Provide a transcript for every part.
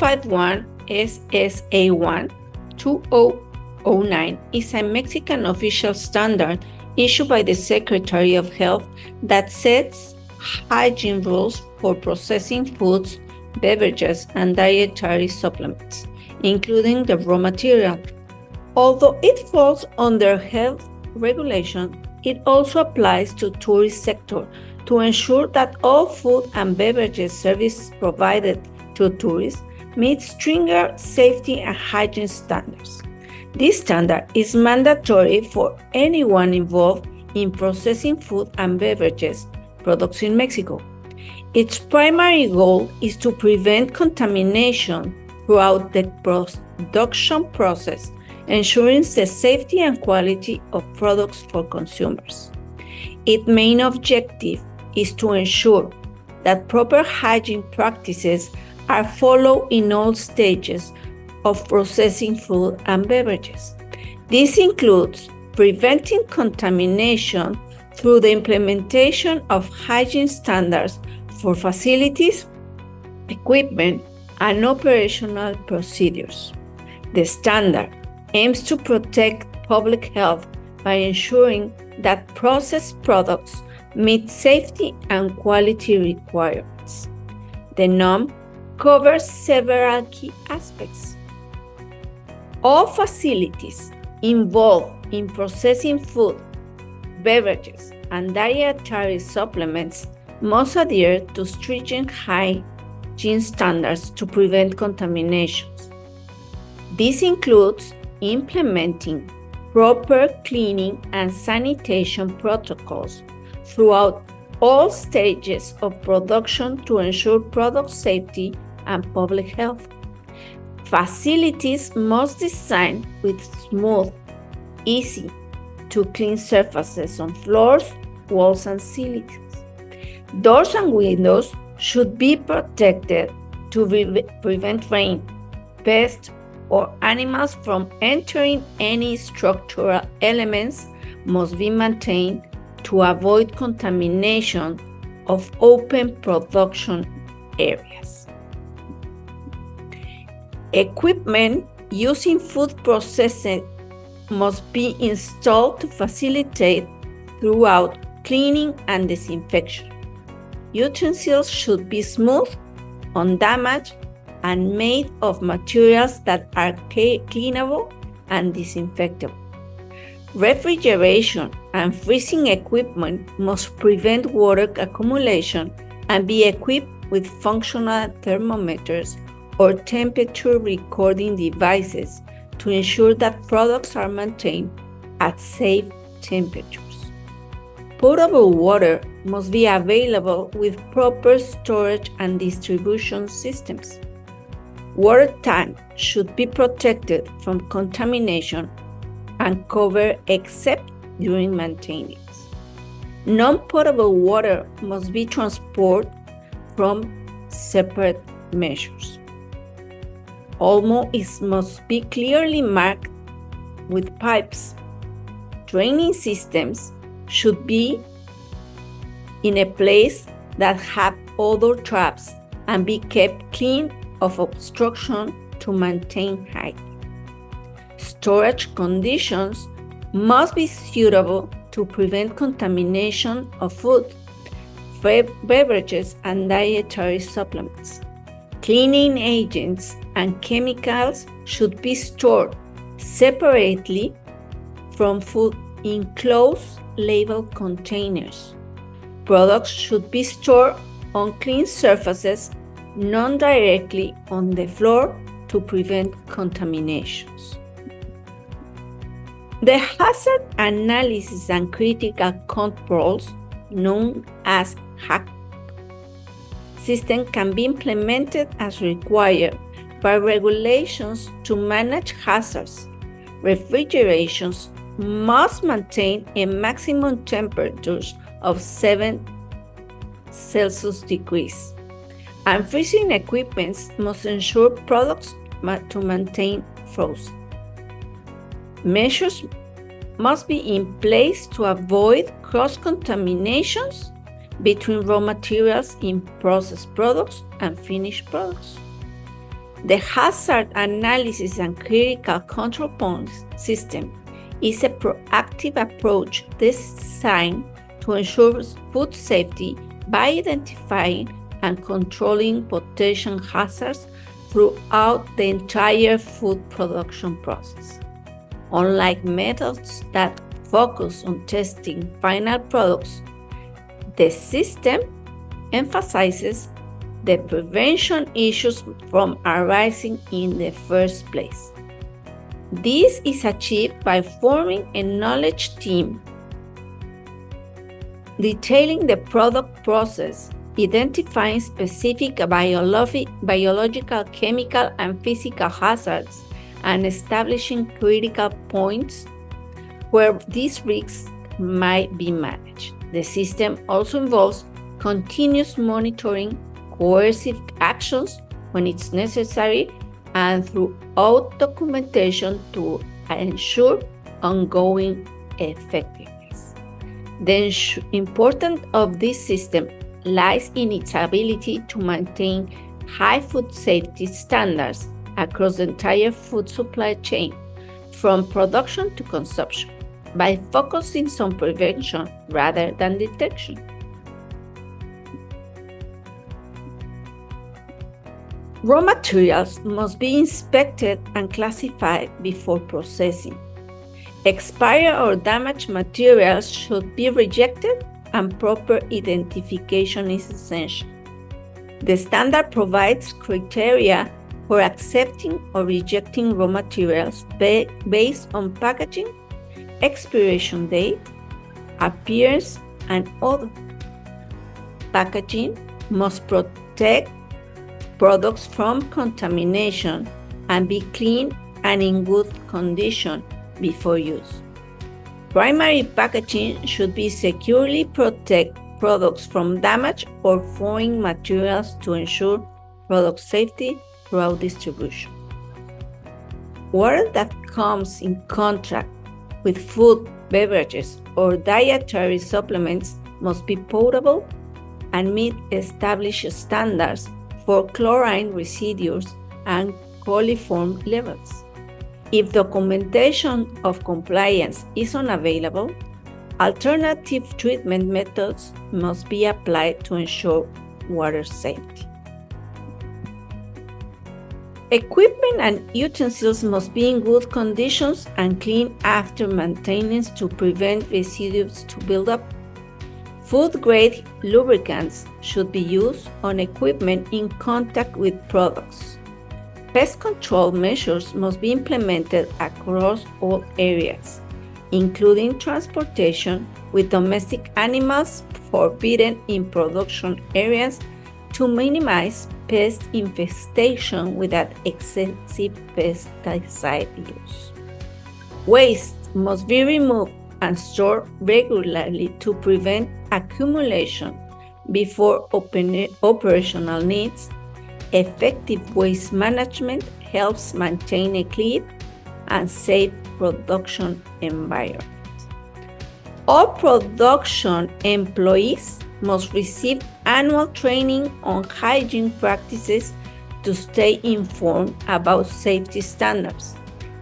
051 SSA1 2009 is a Mexican official standard issued by the Secretary of Health that sets hygiene rules for processing foods, beverages, and dietary supplements, including the raw material. Although it falls under health regulation, it also applies to tourist sector to ensure that all food and beverages services provided to tourists meet stringent safety and hygiene standards. This standard is mandatory for anyone involved in processing food and beverages products in Mexico. Its primary goal is to prevent contamination throughout the production process, ensuring the safety and quality of products for consumers. Its main objective is to ensure that proper hygiene practices are followed in all stages of processing food and beverages. This includes preventing contamination through the implementation of hygiene standards for facilities, equipment, and operational procedures. The standard aims to protect public health by ensuring that processed products meet safety and quality requirements. The norm covers several key aspects. All facilities involved in processing food, beverages, and dietary supplements must adhere to stringent hygiene standards to prevent contaminations. This includes implementing proper cleaning and sanitation protocols throughout all stages of production to ensure product safety and public health. Facilities must design with smooth, easy to clean surfaces on floors, walls, and ceilings. Doors and windows should be protected to prevent rain, pests, or animals from entering. Any structural elements must be maintained to avoid contamination of open production areas. Equipment used in food processing must be installed to facilitate throughout cleaning and disinfection. Utensils should be smooth, undamaged, and made of materials that are cleanable and disinfectable. Refrigeration and freezing equipment must prevent water accumulation and be equipped with functional thermometers or temperature recording devices to ensure that products are maintained at safe temperatures. Potable water must be available with proper storage and distribution systems. Water tanks should be protected from contamination and covered except during maintenance. Non-potable water must be transported from separate measures. It must be clearly marked with pipes. Draining systems should be in a place that have odor traps and be kept clean of obstruction to maintain height. Storage conditions must be suitable to prevent contamination of food, beverages, and dietary supplements. Cleaning agents and chemicals should be stored separately from food in closed label containers. Products should be stored on clean surfaces, not directly on the floor, to prevent contaminations. The hazard analysis and critical controls, known as HACCP system, can be implemented as required by regulations to manage hazards. Refrigerations must maintain a maximum temperature of 7 Celsius degrees, and freezing equipment must ensure products to maintain frozen. Measures must be in place to avoid cross-contaminations between raw materials in processed products and finished products. The hazard analysis and critical control points system is a proactive approach designed to ensure food safety by identifying and controlling potential hazards throughout the entire food production process. Unlike methods that focus on testing final products, the system emphasizes the prevention issues from arising in the first place. This is achieved by forming a knowledge team, detailing the product process, identifying specific biological, chemical, and physical hazards, and establishing critical points where these risks might be managed. The system also involves continuous monitoring, coercive actions when it's necessary, and throughout documentation to ensure ongoing effectiveness. The importance of this system lies in its ability to maintain high food safety standards across the entire food supply chain, from production to consumption, by focusing on prevention rather than detection. Raw materials must be inspected and classified before processing. Expired or damaged materials should be rejected, and proper identification is essential. The standard provides criteria for accepting or rejecting raw materials based on packaging, expiration date, appearance, and odor. Packaging must protect products from contamination and be clean and in good condition before use. Primary packaging should be securely protect products from damage or foreign materials to ensure product safety throughout distribution. Water that comes in contact with food, beverages, or dietary supplements must be potable and meet established standards for chlorine residues and coliform levels. If documentation of compliance is unavailable, alternative treatment methods must be applied to ensure water safety. Equipment and utensils must be in good conditions and clean after maintenance to prevent residues to build up. Food-grade lubricants should be used on equipment in contact with products. Pest control measures must be implemented across all areas, including transportation with domestic animals forbidden in production areas to minimize pest infestation without excessive pesticide use. Waste must be removed and stored regularly to prevent accumulation before operational needs. Effective waste management helps maintain a clean and safe production environment. All production employees must receive annual training on hygiene practices to stay informed about safety standards.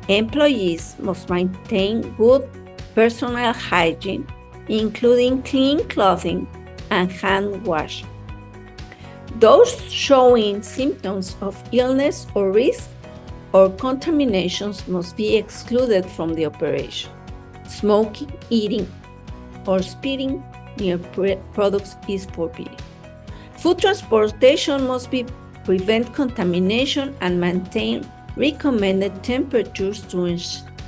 Employees must maintain good personal hygiene, including clean clothing and hand washing. Those showing symptoms of illness or risk or contaminations must be excluded from the operation. Smoking, eating, or spitting near products is forbidden. Food transportation must prevent contamination and maintain recommended temperatures to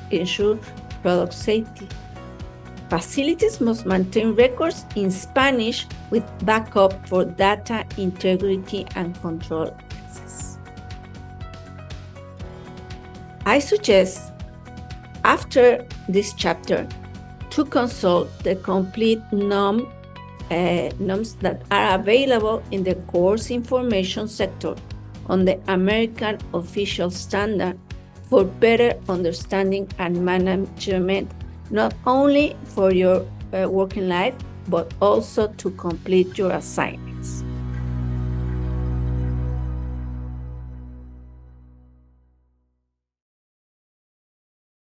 ensure product safety. Facilities must maintain records in Spanish with backup for data integrity and control access. I suggest, after this chapter, to consult the complete NOM norms that are available in the course information sector on the American Official Standard for better understanding and management, not only for your working life, but also to complete your assignments.